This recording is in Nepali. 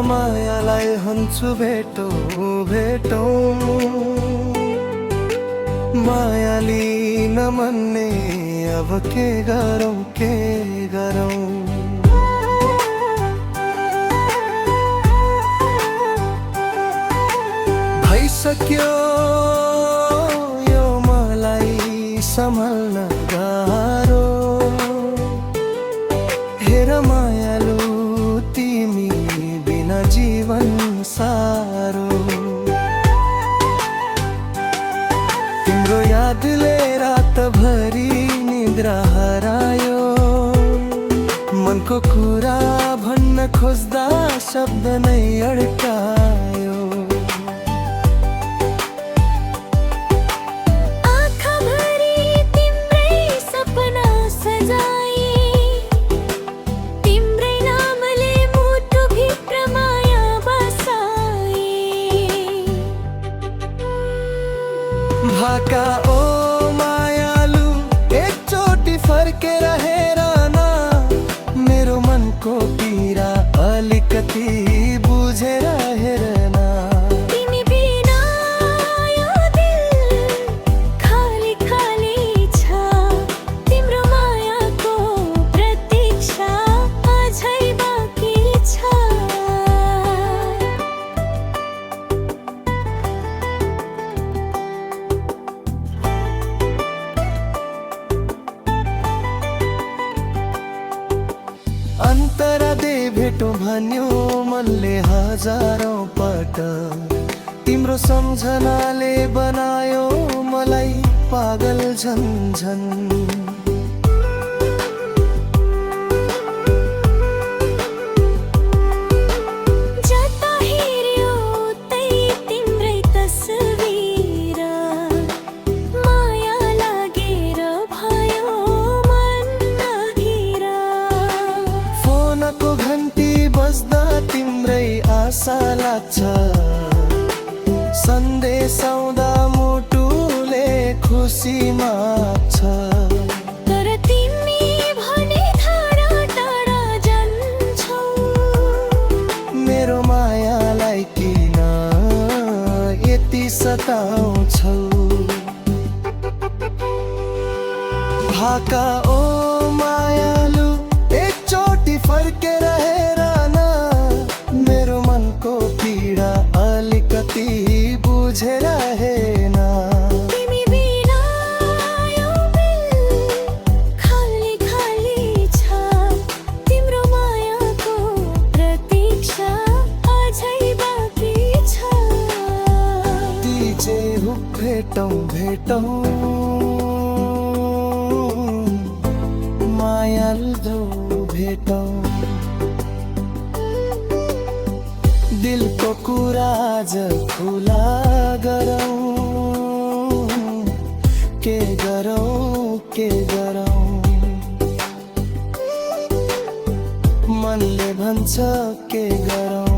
मायालाई हन्छु भेटौँ भेटौँ, मायाली नमन्ने अब के गरौँ के गरौँ। भइसक्यो यो मलाई सम्हाल्न गाह्रो, हेर मायालु तिमी बिना जीवन सारो। तिम्रो यादले रातभरि निद्रा हरायो, मनको कुरा भन्न खोज्दा शब्द नै अड्कायो। भाका ओ मायालु एकचोटि फर्केर हेर न, मेरो मनको पीडा अलिकति बुझेर हेर न। तिमी बिना यो दिल खाली खाली छ, तिम्रो मायाको प्रतीक्षा अझै बाँकी छ। अन्तरा दे भेटौँ भन्यो मनले हजारौँ पटक, तिम्रो सम्झनाले बनायो मलाई पागल झन् झन्। जता हेर्यो उतै तिम्रै तस्बिर, माया लागेर भयो मन नघिर। फोनको घन्टी बज्दा तिम्रै आशा लाग्छ, सन्देश आउँदा मुटुले खुसी माग्छ। तर तिमी भने टाढा टाढा जान्छौ, मेरो मायालाई किन यति सताउँछौ। भाका ओ मायालु एकचोटि फर्केर हेर न, मेरो मनको पीडा अलिकति बुझेर हेर न। तिमी बिना यो दिल खाली खाली छ, तिम्रो मायाको प्रतीक्षा अझै बाँकी छ। तिजे हुक भेटौँ भेटौँ, मायालु भेटौँ। दिलको कुरा आज खुला गरौँ, के गरौँ के गरौँ। मनले भन्छ के गरौँ।